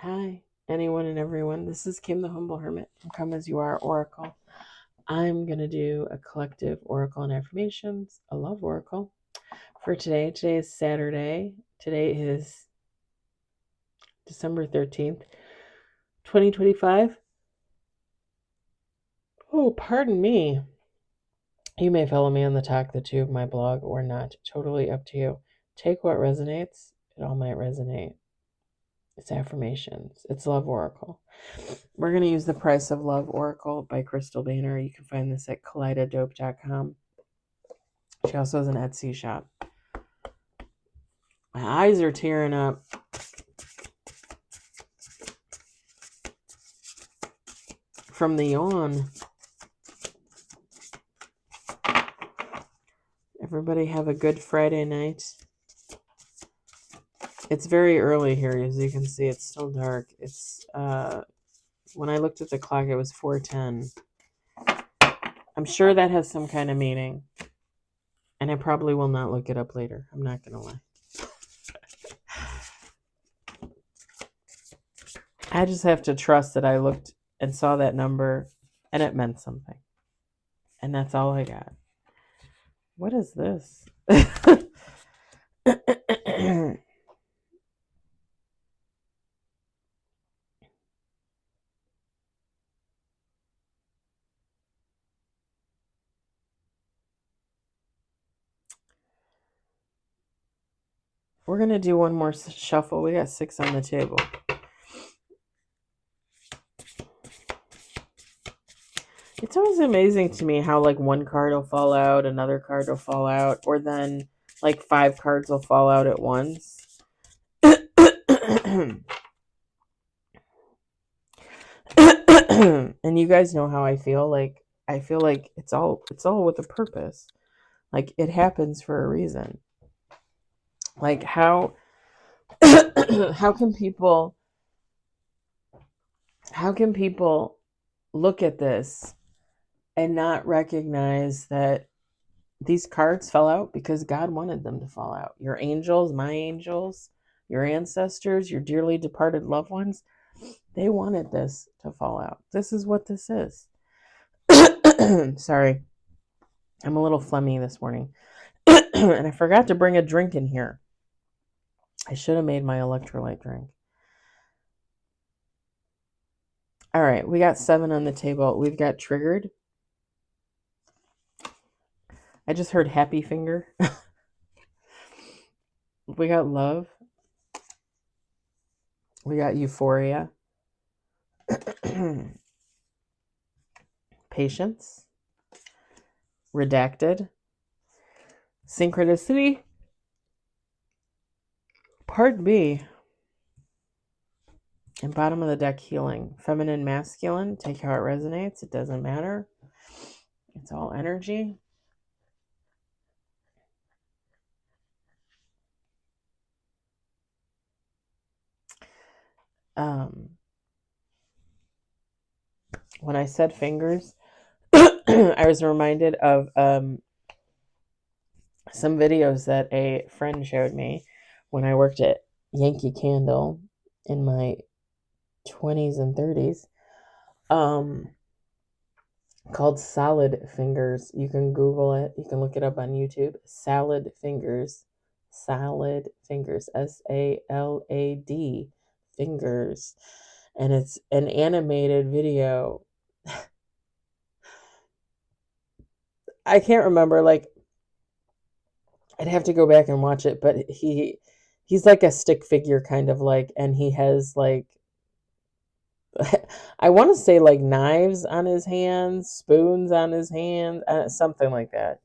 Hi, anyone and everyone. This is Kim the Humble Hermit from Come As You Are Oracle. I'm going to do a collective oracle and affirmations, a love oracle for today. Today is Saturday. Today is December 13th, 2025. Oh, pardon me. You may follow me on the Talk the Tube, my blog, or not. Totally up to you. Take what resonates. It all might resonate. It's affirmations. It's love oracle. We're going to use the Price of Love Oracle by Crystal Banner. You can find this at kaleidodope.com. She also has an Etsy shop. My eyes are tearing up. From the yawn. Everybody have a good Friday night. It's very early here, as you can see. It's still dark. It's when I looked at the clock, it was 4:10. I'm sure that has some kind of meaning. And I probably will not look it up later. I'm not going to lie. I just have to trust that I looked and saw that number and it meant something. And that's all I got. What is this? We're going to do one more shuffle. We got 6 on the table. It's always amazing to me how like one card will fall out, another card will fall out, or then like 5 cards will fall out at once. And you guys know how I feel. Like I feel like it's all with a purpose. Like it happens for a reason. Like how can people look at this and not recognize that these cards fell out because God wanted them to fall out? Your angels, my angels, your ancestors, your dearly departed loved ones, they wanted this to fall out. This is what this is. Sorry, I'm a little phlegmy this morning. And I forgot to bring a drink in here. I should have made my electrolyte drink. All right, we got 7 on the table. We've got triggered. I just heard happy finger. We got love. We got euphoria. Patience. Redacted. Synchronicity. Pardon me. And bottom of the deck, healing. Feminine, masculine. Take how it resonates. It doesn't matter. It's all energy. When I said fingers, I was reminded of some videos that a friend showed me when I worked at Yankee Candle in my 20s and 30s, called Salad Fingers. You can Google it. You can look it up on YouTube. Salad Fingers. Salad Fingers. SALAD Fingers. And it's an animated video. I can't remember, like, I'd have to go back and watch it, but he's like a stick figure kind of like, and he has like, I want to say like knives on his hands, spoons on his hands, something like that.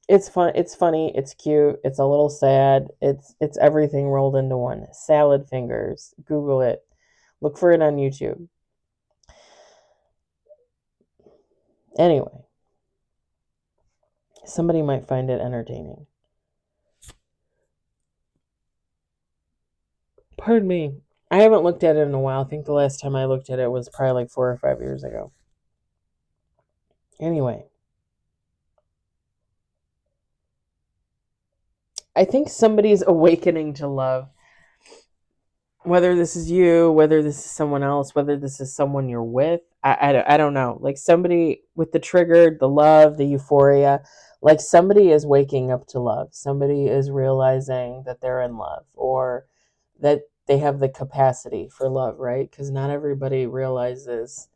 It's fun. It's funny. It's cute. It's a little sad. It's everything rolled into one. Salad Fingers. Google it. Look for it on YouTube. Anyway, somebody might find it entertaining. Pardon me. I haven't looked at it in a while. I think the last time I looked at it was probably like 4 or 5 years ago. Anyway, I think somebody's awakening to love. whether this is you, whether this is someone else, whether this is someone you're with, I don't know. Like somebody with the trigger, the love, the euphoria, like somebody is waking up to love. Somebody is realizing that they're in love or that they have the capacity for love, right? Because not everybody realizes,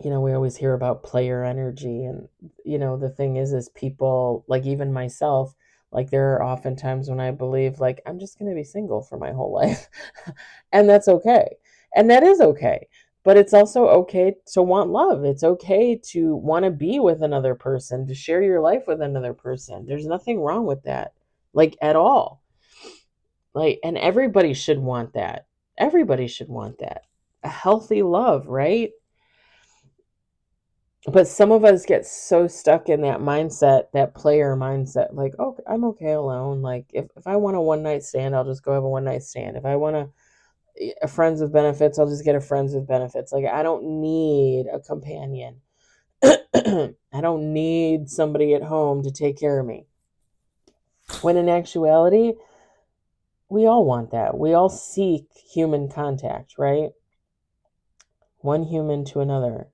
we always hear about player energy. And, the thing is people, like even myself, like there are often times when I believe, like, I'm just going to be single for my whole life. And that's okay. And that is okay. But it's also okay to want love. It's okay to want to be with another person, to share your life with another person. There's nothing wrong with that, like at all. Like, and everybody should want that. Everybody should want that. A healthy love, right? But some of us get so stuck in that mindset, that player mindset, like, oh, I'm okay alone. Like, if I want a one night stand, I'll just go have a one night stand. If I want a friends with benefits, I'll just get a friends with benefits. Like, I don't need a companion. I don't need somebody at home to take care of me. When in actuality, we all want that. We all seek human contact, right? One human to another.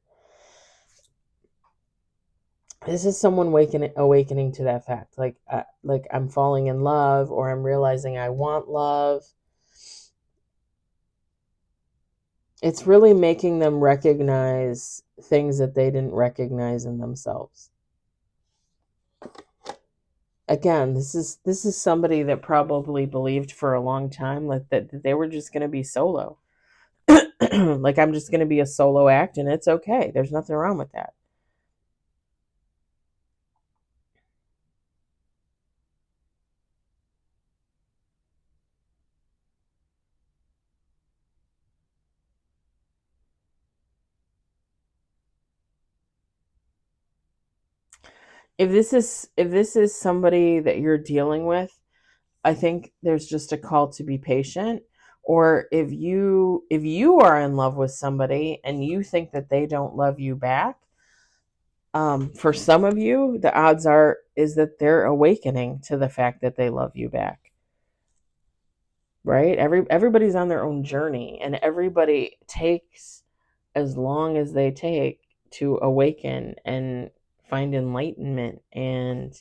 This is someone awakening to that fact. Like I'm falling in love, or I'm realizing I want love. It's really making them recognize things that they didn't recognize in themselves. Again, this is somebody that probably believed for a long time like that they were just going to be solo. Like, I'm just going to be a solo act, and it's okay. There's nothing wrong with that. If this is somebody that you're dealing with, I think there's just a call to be patient. Or if you are in love with somebody and you think that they don't love you back, for some of you, the odds are is that they're awakening to the fact that they love you back. Right? Everybody's on their own journey, and everybody takes as long as they take to awaken and find enlightenment and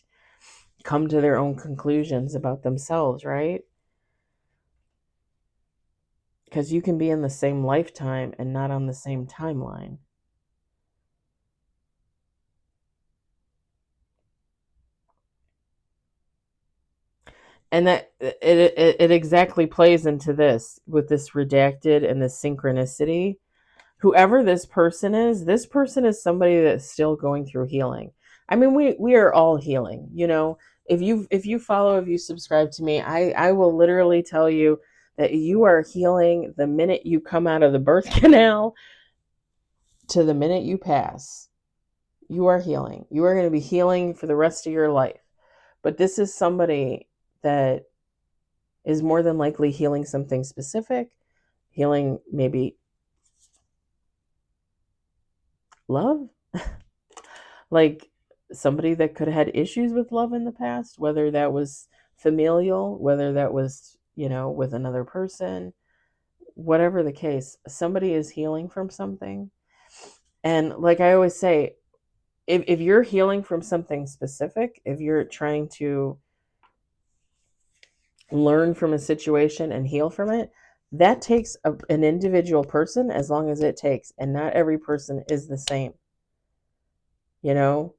come to their own conclusions about themselves, right? Because you can be in the same lifetime and not on the same timeline. And that it exactly plays into this with this redacted and this synchronicity. Whoever this person is somebody that's still going through healing. I mean, we are all healing, if you subscribe to me, I will literally tell you that you are healing the minute you come out of the birth canal to the minute you pass. You are healing. You are going to be healing for the rest of your life. But this is somebody that is more than likely healing something specific, healing maybe love, like somebody that could have had issues with love in the past, whether that was familial, whether that was, with another person, whatever the case, somebody is healing from something. And like I always say, if you're healing from something specific, if you're trying to learn from a situation and heal from it, that takes an individual person as long as it takes. And not every person is the same, you know?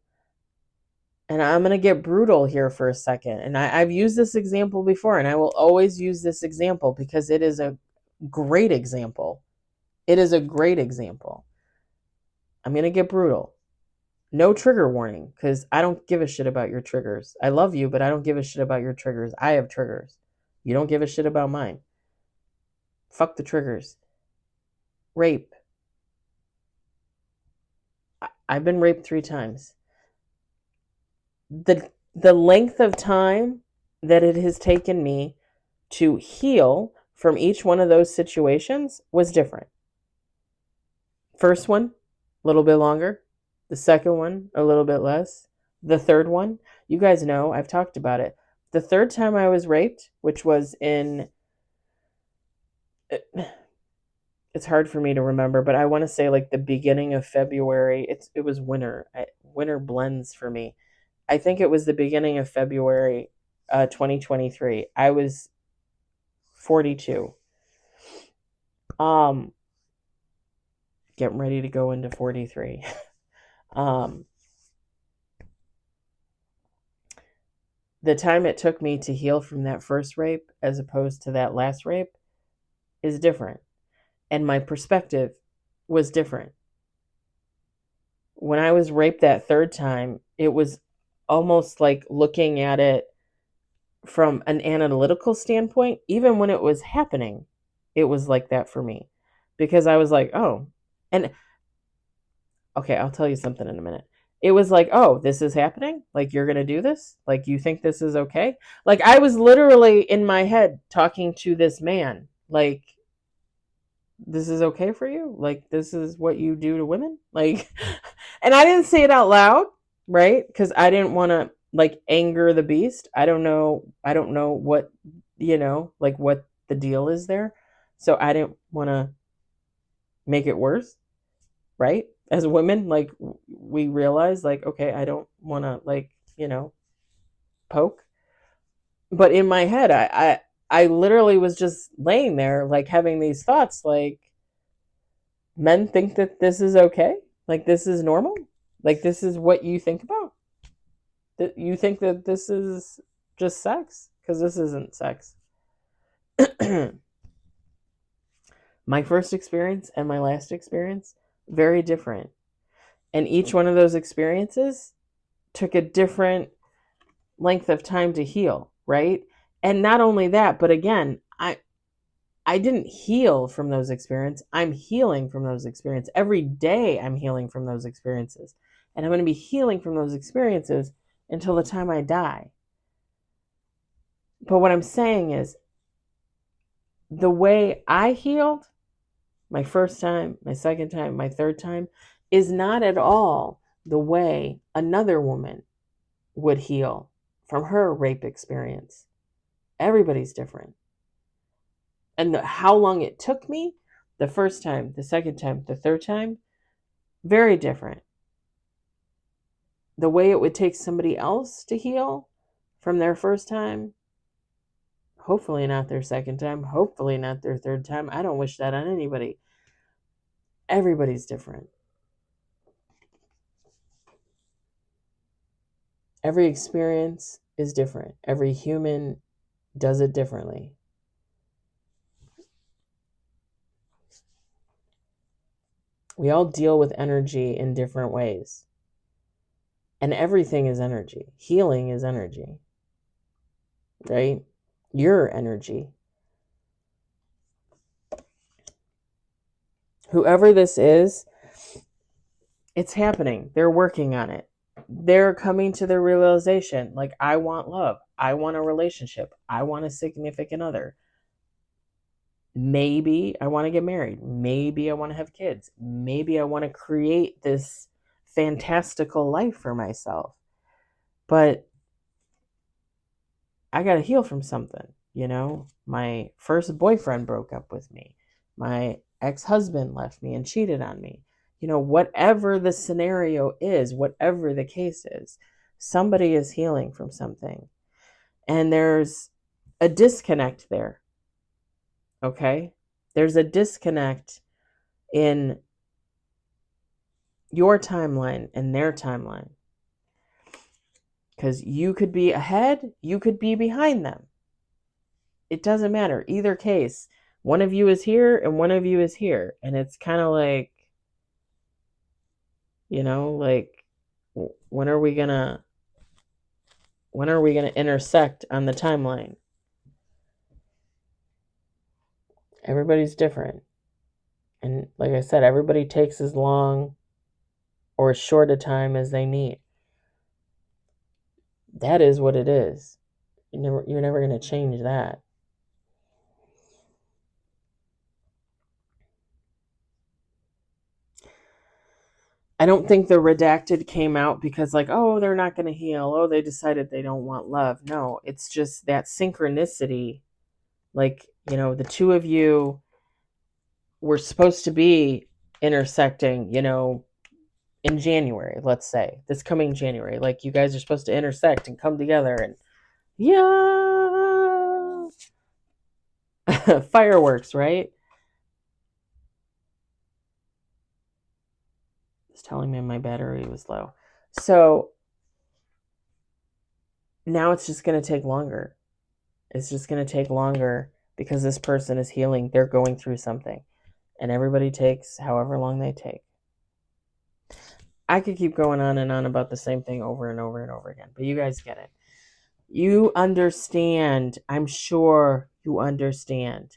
And I'm going to get brutal here for a second. And I've used this example before, and I will always use this example because it is a great example. It is a great example. I'm going to get brutal. No trigger warning, because I don't give a shit about your triggers. I love you, but I don't give a shit about your triggers. I have triggers. You don't give a shit about mine. Fuck the triggers. Rape. I've been raped 3 times. The length of time that it has taken me to heal from each one of those situations was different. First one, a little bit longer. The second one, a little bit less. The third one, you guys know, I've talked about it. The third time I was raped, which was in it's hard for me to remember, but I want to say like the beginning of February. It was winter. Winter blends for me. I think it was the beginning of February, 2023. I was 42. Getting ready to go into 43. The time it took me to heal from that first rape as opposed to that last rape is different. And my perspective was different. When I was raped that third time, it was almost like looking at it from an analytical standpoint. Even when it was happening, it was like that for me. Because I was like, oh, and okay, I'll tell you something in a minute. It was like, oh, this is happening? Like, you're going to do this? Like, you think this is okay? Like, I was literally in my head talking to this man. Like, this is okay for you? Like, this is what you do to women? Like, and I didn't say it out loud, right? Because I didn't want to, like, anger the beast. I don't know what, like, what the deal is there. So I didn't want to make it worse, right? As women, like, we realize, like, okay, I don't want to, like, poke. But in my head, I literally was just laying there, like, having these thoughts, like, men think that this is okay, like, this is normal, like, this is what you think about. That you think that this is just sex, because this isn't sex. My first experience and my last experience, very different. And each one of those experiences took a different length of time to heal, right? And not only that, but again, I didn't heal from those experiences. I'm healing from those experiences. Every day I'm healing from those experiences. And I'm going to be healing from those experiences until the time I die. But what I'm saying is, the way I healed, my first time, my second time, my third time, is not at all the way another woman would heal from her rape experience. Everybody's different. And how long it took me, the first time, the second time, the third time, very different. The way it would take somebody else to heal from their first time, hopefully not their second time, hopefully not their third time. I don't wish that on anybody. Everybody's different. Every experience is different. Every human does it differently. We all deal with energy in different ways. And everything is energy. Healing is energy. Right? Your energy. Whoever this is, it's happening. They're working on it. They're coming to the realization, like, I want love. I want a relationship. I want a significant other. Maybe I want to get married. Maybe I want to have kids. Maybe I want to create this fantastical life for myself. But I got to heal from something, My first boyfriend broke up with me. My ex-husband left me and cheated on me. Whatever the scenario is, whatever the case is, somebody is healing from something. And there's a disconnect there. Okay? There's a disconnect in your timeline and their timeline. Because you could be ahead, you could be behind them. It doesn't matter. Either case, one of you is here and one of you is here. And it's kind of like, like, when are we gonna intersect on the timeline? Everybody's different. And like I said, everybody takes as long or as short a time as they need. That is what it is. You're never going to change that. I don't think the redacted came out because, like, oh, they're not going to heal. Oh, they decided they don't want love. No, it's just that synchronicity. Like, the two of you we're supposed to be intersecting, in January, let's say, this coming January. Like, you guys are supposed to intersect and come together and, yeah, fireworks, right? It's telling me my battery was low. So now it's just going to take longer. It's just going to take longer because this person is healing. They're going through something. And everybody takes however long they take. I could keep going on and on about the same thing over and over and over again, but you guys get it. You understand. I'm sure you understand.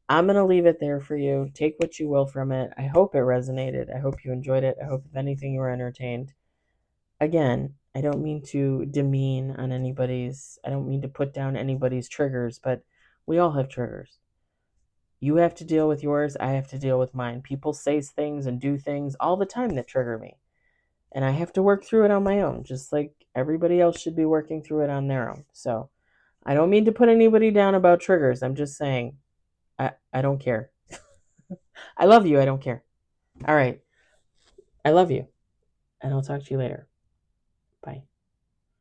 I'm going to leave it there for you. Take what you will from it. I hope it resonated. I hope you enjoyed it. I hope, if anything, you were entertained. Again, I don't mean to demean on anybody's, I don't mean to put down anybody's triggers, but we all have triggers. You have to deal with yours. I have to deal with mine. People say things and do things all the time that trigger me. And I have to work through it on my own, just like everybody else should be working through it on their own. So I don't mean to put anybody down about triggers. I'm just saying, I don't care. I love you. I don't care. All right. I love you. And I'll talk to you later.